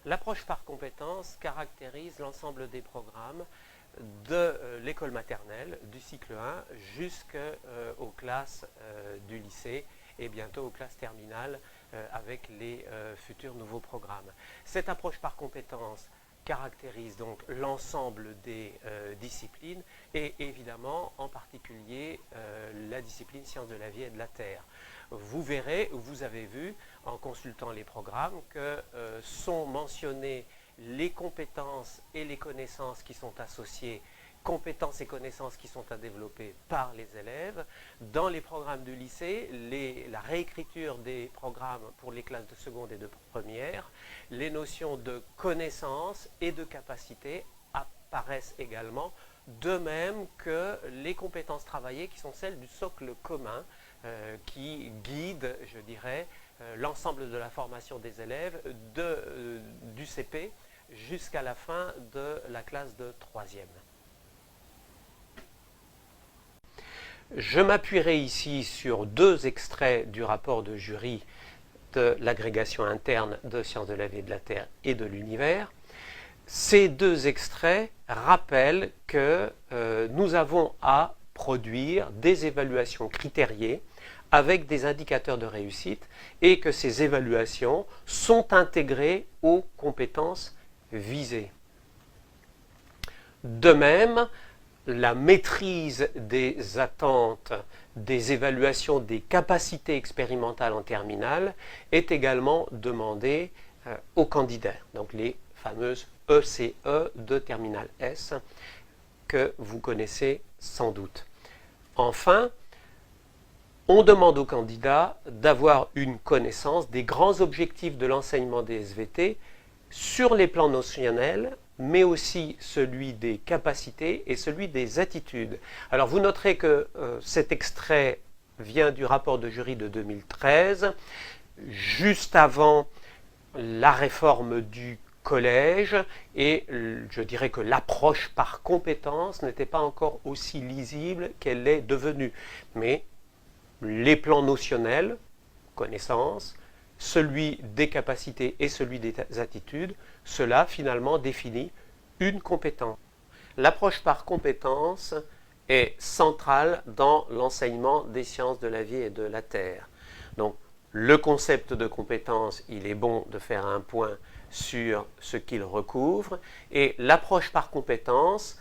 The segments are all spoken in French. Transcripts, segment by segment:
L'approche par compétences caractérise l'ensemble des programmes de l'école maternelle, du cycle 1 jusqu'aux classes du lycée et bientôt aux classes terminales avec les futurs nouveaux programmes. Cette approche par compétences caractérise donc l'ensemble des disciplines et évidemment en particulier la discipline sciences de la vie et de la terre. Vous verrez, vous avez vu en consultant les programmes que sont mentionnées les compétences et les connaissances qui sont associées, compétences et connaissances qui sont à développer par les élèves. Dans les programmes du lycée, la réécriture des programmes pour les classes de seconde et de première, les notions de connaissances et de capacité apparaissent également, de même que les compétences travaillées qui sont celles du socle commun qui guide, je dirais, l'ensemble de la formation des élèves du CP jusqu'à la fin de la classe de 3e. Je m'appuierai ici sur deux extraits du rapport de jury de l'agrégation interne de sciences de la vie et de la terre et de l'univers. Ces deux extraits rappellent que nous avons à produire des évaluations critériées avec des indicateurs de réussite et que ces évaluations sont intégrées aux compétences visées. De même, la maîtrise des attentes, des évaluations des capacités expérimentales en terminale est également demandée aux candidats, donc les fameuses ECE de terminale S que vous connaissez sans doute. Enfin, on demande aux candidats d'avoir une connaissance des grands objectifs de l'enseignement des SVT sur les plans notionnels, mais aussi celui des capacités et celui des attitudes. Alors vous noterez que cet extrait vient du rapport de jury de 2013, juste avant la réforme du collège, et je dirais que l'approche par compétence n'était pas encore aussi lisible qu'elle l'est devenue. Mais les plans notionnels, connaissances, celui des capacités et celui des attitudes, cela finalement définit une compétence. L'approche par compétence est centrale dans l'enseignement des sciences de la vie et de la terre. Donc, le concept de compétence, il est bon de faire un point sur ce qu'il recouvre, et l'approche par compétence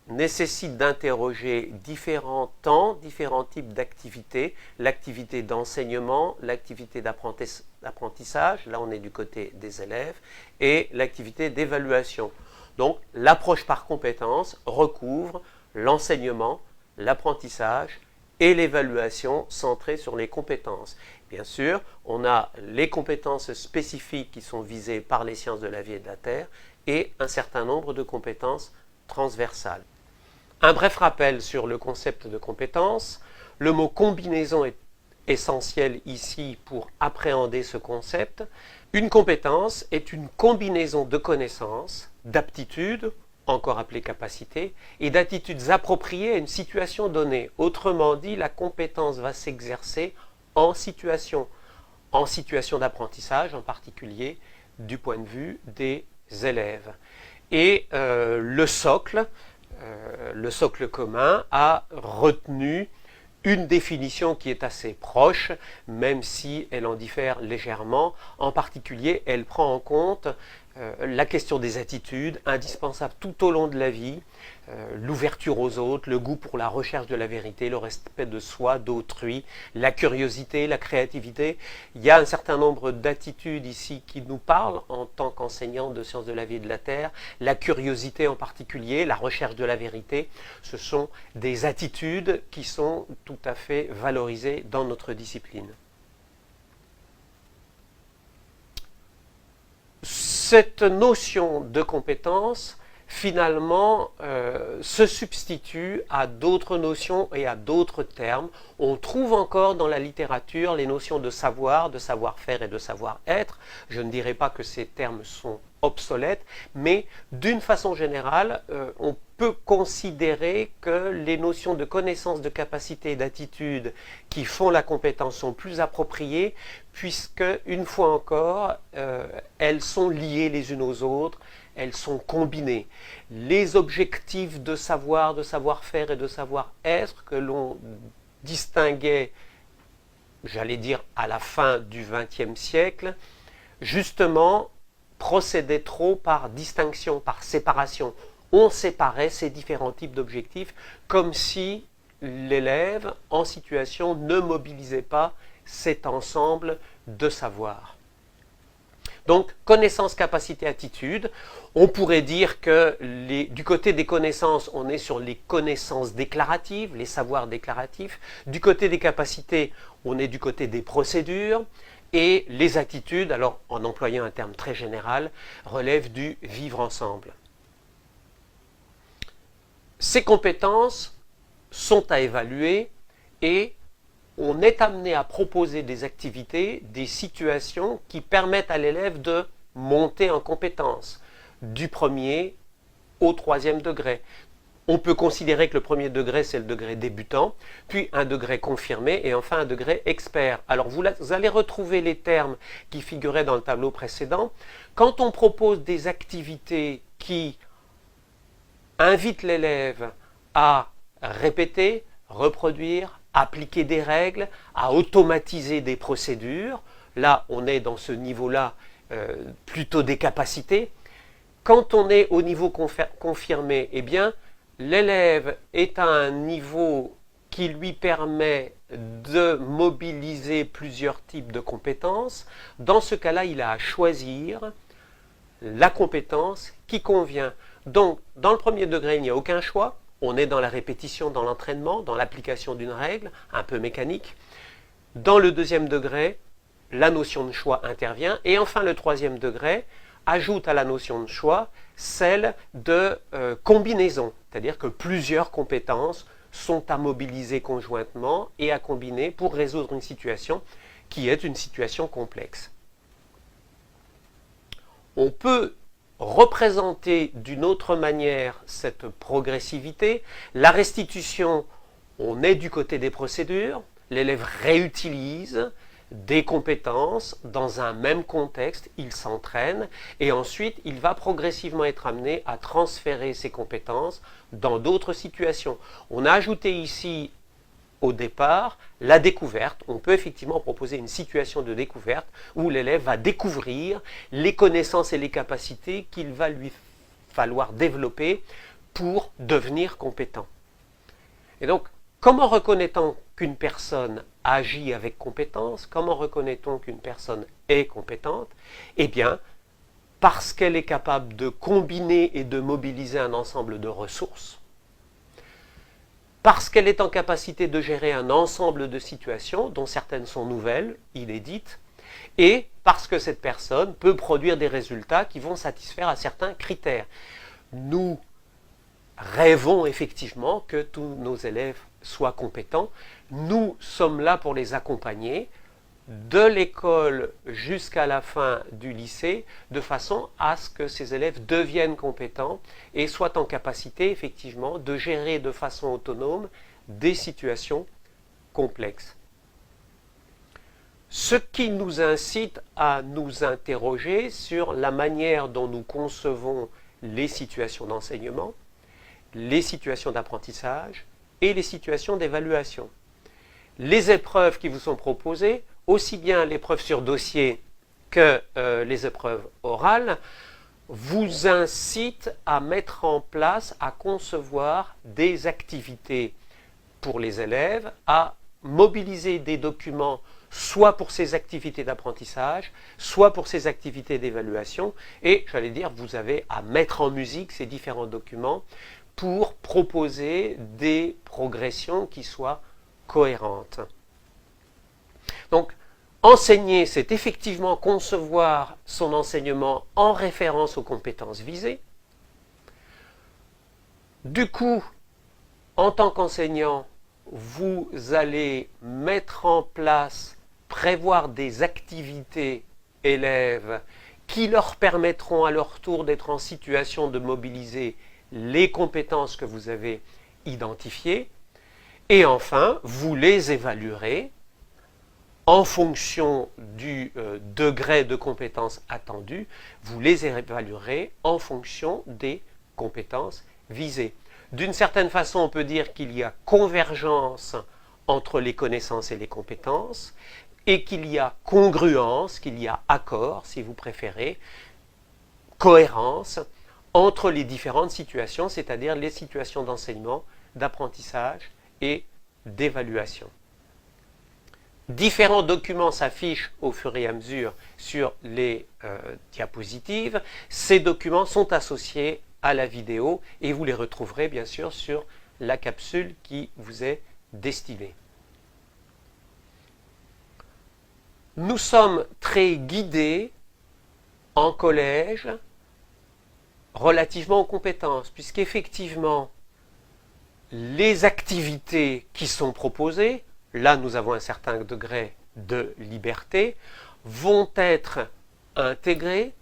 nécessite d'interroger différents temps, différents types d'activités, l'activité d'enseignement, l'activité d'apprentissage, là on est du côté des élèves, et l'activité d'évaluation. Donc l'approche par compétence recouvre l'enseignement, l'apprentissage et l'évaluation centrée sur les compétences. Bien sûr, on a les compétences spécifiques qui sont visées par les sciences de la vie et de la terre et un certain nombre de compétences transversales. Un bref rappel sur le concept de compétence. Le mot combinaison est essentiel ici pour appréhender ce concept. Une compétence est une combinaison de connaissances, d'aptitudes, encore appelées capacités, et d'attitudes appropriées à une situation donnée. Autrement dit, la compétence va s'exercer en situation d'apprentissage, en particulier du point de vue des élèves. Et le socle commun a retenu une définition qui est assez proche, même si elle en diffère légèrement. En particulier, elle prend en compte la question des attitudes, indispensables tout au long de la vie, l'ouverture aux autres, le goût pour la recherche de la vérité, le respect de soi, d'autrui, la curiosité, la créativité. Il y a un certain nombre d'attitudes ici qui nous parlent en tant qu'enseignants de sciences de la vie et de la terre. La curiosité en particulier, la recherche de la vérité, ce sont des attitudes qui sont tout à fait valorisées dans notre discipline. Cette notion de compétence finalement se substitue à d'autres notions et à d'autres termes. On trouve encore dans la littérature les notions de savoir-faire et de savoir-être. Je ne dirais pas que ces termes sont obsolètes, mais d'une façon générale, on peut considérer que les notions de connaissance, de capacité et d'attitude qui font la compétence sont plus appropriées, puisque, une fois encore, elles sont liées les unes aux autres, elles sont combinées. Les objectifs de savoir, de savoir-faire et de savoir-être que l'on distinguait, j'allais dire, à la fin du XXe siècle, justement, procédaient trop par distinction, par séparation. On séparait ces différents types d'objectifs comme si l'élève en situation ne mobilisait pas cet ensemble de savoir. Donc, connaissance, capacité, attitude. On pourrait dire que du côté des connaissances, on est sur les connaissances déclaratives, les savoirs déclaratifs. Du côté des capacités, on est du côté des procédures. Et les attitudes, alors en employant un terme très général, relèvent du vivre ensemble. Ces compétences sont à évaluer et on est amené à proposer des activités, des situations qui permettent à l'élève de monter en compétence du premier au troisième degré. On peut considérer que le premier degré, c'est le degré débutant, puis un degré confirmé et enfin un degré expert. Alors vous allez retrouver les termes qui figuraient dans le tableau précédent. Quand on propose des activités qui invitent l'élève à répéter, reproduire, appliquer des règles, à automatiser des procédures, là on est dans ce niveau-là plutôt des capacités. Quand on est au niveau confirmé, eh bien, l'élève est à un niveau qui lui permet de mobiliser plusieurs types de compétences. Dans ce cas-là, il a à choisir la compétence qui convient. Donc, dans le premier degré, il n'y a aucun choix. On est dans la répétition, dans l'entraînement, dans l'application d'une règle, un peu mécanique. Dans le deuxième degré, la notion de choix intervient. Et enfin, le troisième degré ajoute à la notion de choix celle de combinaison, c'est-à-dire que plusieurs compétences sont à mobiliser conjointement et à combiner pour résoudre une situation qui est une situation complexe. On peut représenter d'une autre manière cette progressivité. La restitution, on est du côté des procédures, l'élève réutilise des compétences dans un même contexte, il s'entraîne et ensuite il va progressivement être amené à transférer ses compétences dans d'autres situations. On a ajouté ici au départ la découverte. On peut effectivement proposer une situation de découverte où l'élève va découvrir les connaissances et les capacités qu'il va lui falloir développer pour devenir compétent. Et donc, comment reconnaît-on qu'une personne agit avec compétence? Comment reconnaît-on qu'une personne est compétente? Eh bien, parce qu'elle est capable de combiner et de mobiliser un ensemble de ressources, parce qu'elle est en capacité de gérer un ensemble de situations, dont certaines sont nouvelles, inédites, et parce que cette personne peut produire des résultats qui vont satisfaire à certains critères. Nous rêvons effectivement que tous nos élèves soient compétents. Nous sommes là pour les accompagner de l'école jusqu'à la fin du lycée, de façon à ce que ces élèves deviennent compétents et soient en capacité effectivement de gérer de façon autonome des situations complexes. Ce qui nous incite à nous interroger sur la manière dont nous concevons les situations d'enseignement, les situations d'apprentissage et les situations d'évaluation. Les épreuves qui vous sont proposées, aussi bien l'épreuve sur dossier que les épreuves orales, vous incitent à mettre en place, à concevoir des activités pour les élèves, à mobiliser des documents soit pour ces activités d'apprentissage, soit pour ces activités d'évaluation. Et j'allais dire, vous avez à mettre en musique ces différents documents pour proposer des progressions qui soient cohérentes. Donc, enseigner, c'est effectivement concevoir son enseignement en référence aux compétences visées. Du coup, en tant qu'enseignant, vous allez mettre en place, prévoir des activités élèves qui leur permettront à leur tour d'être en situation de mobiliser les compétences que vous avez identifiées. Et enfin, vous les évaluerez en fonction du degré de compétence attendu, vous les évaluerez en fonction des compétences visées. D'une certaine façon, on peut dire qu'il y a convergence entre les connaissances et les compétences, et qu'il y a congruence, qu'il y a accord, si vous préférez, cohérence entre les différentes situations, c'est-à-dire les situations d'enseignement, d'apprentissage et d'évaluation. Différents documents s'affichent au fur et à mesure sur les diapositives. Ces documents sont associés à la vidéo et vous les retrouverez bien sûr sur la capsule qui vous est destinée. Nous sommes très guidés en collège relativement aux compétences, puisqu'effectivement, les activités qui sont proposées, là nous avons un certain degré de liberté, vont être intégrées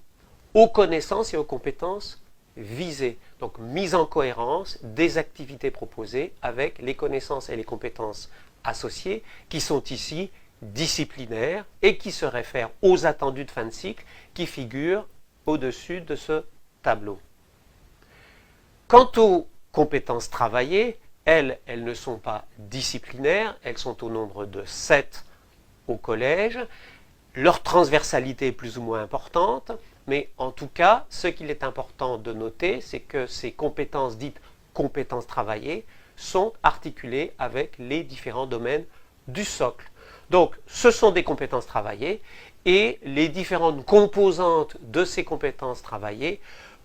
aux connaissances et aux compétences visées. Donc mise en cohérence des activités proposées avec les connaissances et les compétences associées qui sont ici disciplinaires et qui se réfèrent aux attendus de fin de cycle qui figurent au-dessus de ce tableau. Quant aux compétences travaillées, elles ne sont pas disciplinaires, elles sont au nombre de 7 au collège. Leur transversalité est plus ou moins importante, mais en tout cas, ce qu'il est important de noter, c'est que ces compétences dites compétences travaillées sont articulées avec les différents domaines du socle. Donc, ce sont des compétences travaillées et les différentes composantes de ces compétences travaillées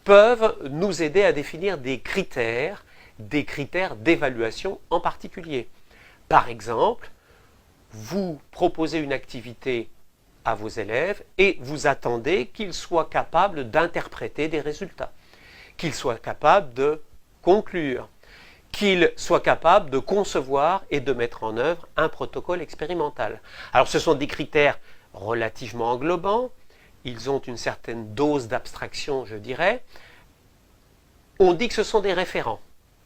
peuvent nous aider à définir des critères d'évaluation en particulier. Par exemple, vous proposez une activité à vos élèves et vous attendez qu'ils soient capables d'interpréter des résultats, qu'ils soient capables de conclure, qu'ils soient capables de concevoir et de mettre en œuvre un protocole expérimental. Alors ce sont des critères relativement englobants, ils ont une certaine dose d'abstraction, je dirais. On dit que ce sont des référents.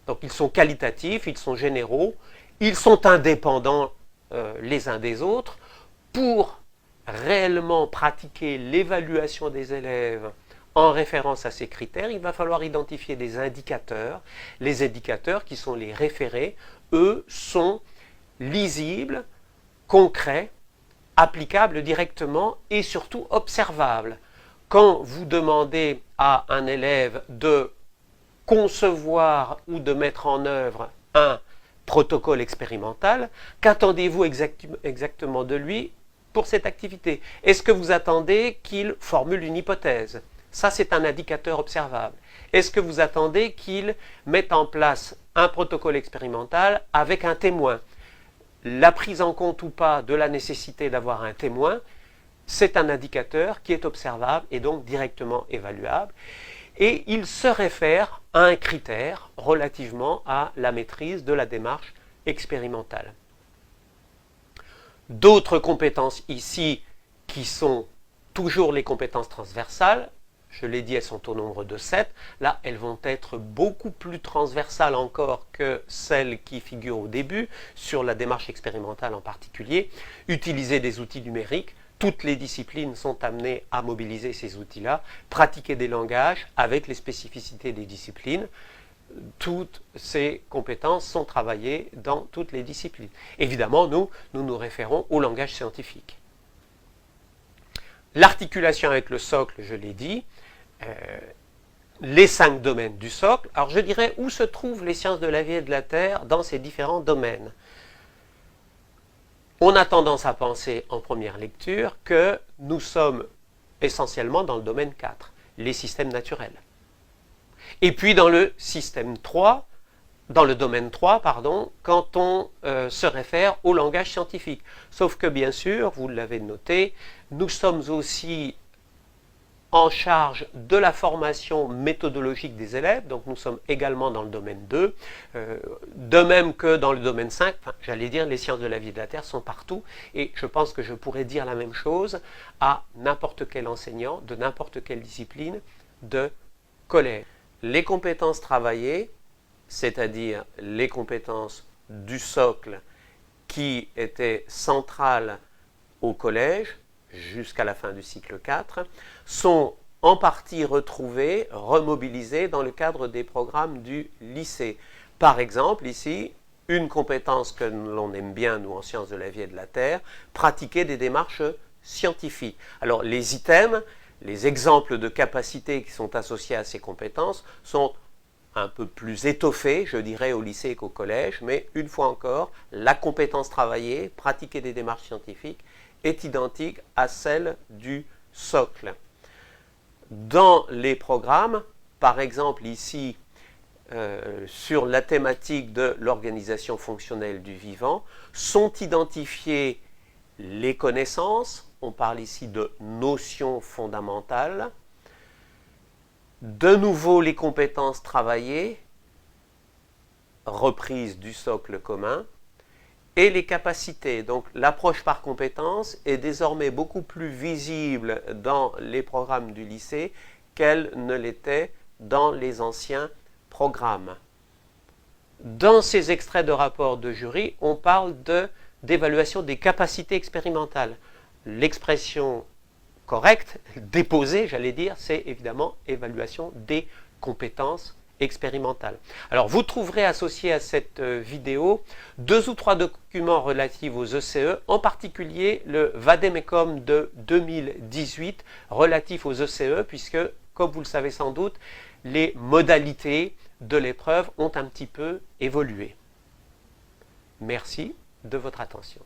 Donc ils sont qualitatifs, ils sont généraux, ils sont indépendants les uns des autres. Pour réellement pratiquer l'évaluation des élèves en référence à ces critères, il va falloir identifier des indicateurs. Les indicateurs qui sont les référés, eux, sont lisibles, concrets, applicables directement et surtout observables. Quand vous demandez à un élève de concevoir ou de mettre en œuvre un protocole expérimental, qu'attendez-vous exactement de lui pour cette activité? Est-ce que vous attendez qu'il formule une hypothèse? Ça, c'est un indicateur observable. Est-ce que vous attendez qu'il mette en place un protocole expérimental avec un témoin? La prise en compte ou pas de la nécessité d'avoir un témoin, c'est un indicateur qui est observable et donc directement évaluable. Et il se réfère à un critère relativement à la maîtrise de la démarche expérimentale. D'autres compétences ici qui sont toujours les compétences transversales, je l'ai dit, elles sont au nombre de 7. Là, elles vont être beaucoup plus transversales encore que celles qui figurent au début, sur la démarche expérimentale en particulier. Utiliser des outils numériques. Toutes les disciplines sont amenées à mobiliser ces outils-là. Pratiquer des langages avec les spécificités des disciplines. Toutes ces compétences sont travaillées dans toutes les disciplines. Évidemment, nous nous référons au langage scientifique. L'articulation avec le socle, je l'ai dit, les 5 domaines du socle. Alors je dirais où se trouvent les sciences de la vie et de la terre dans ces différents domaines. On a tendance à penser en première lecture que nous sommes essentiellement dans le domaine 4, les systèmes naturels. Et puis dans le domaine 3, quand on se réfère au langage scientifique. Sauf que bien sûr, vous l'avez noté, nous sommes aussi en charge de la formation méthodologique des élèves, donc nous sommes également dans le domaine 2, de même que dans le domaine 5, enfin, j'allais dire les sciences de la vie et de la Terre sont partout, et je pense que je pourrais dire la même chose à n'importe quel enseignant, de n'importe quelle discipline, de collège. Les compétences travaillées, c'est-à-dire les compétences du socle qui étaient centrales au collège, jusqu'à la fin du cycle 4, sont en partie retrouvées, remobilisées dans le cadre des programmes du lycée. Par exemple, ici, une compétence que l'on aime bien, nous, en sciences de la vie et de la Terre, pratiquer des démarches scientifiques. Alors, les items, les exemples de capacités qui sont associés à ces compétences sont un peu plus étoffés, je dirais, au lycée qu'au collège, mais une fois encore, la compétence travaillée, pratiquer des démarches scientifiques, est identique à celle du socle. Dans les programmes, par exemple ici, sur la thématique de l'organisation fonctionnelle du vivant, sont identifiées les connaissances, on parle ici de notions fondamentales, de nouveau les compétences travaillées, reprises du socle commun, et les capacités. Donc l'approche par compétences est désormais beaucoup plus visible dans les programmes du lycée qu'elle ne l'était dans les anciens programmes. Dans ces extraits de rapports de jury, on parle d'évaluation des capacités expérimentales. L'expression correcte, déposée, j'allais dire, c'est évidemment évaluation des compétences expérimentale. Alors vous trouverez associé à cette vidéo 2 ou 3 documents relatifs aux ECE, en particulier le Vademecum de 2018 relatif aux ECE, puisque, comme vous le savez sans doute, les modalités de l'épreuve ont un petit peu évolué. Merci de votre attention.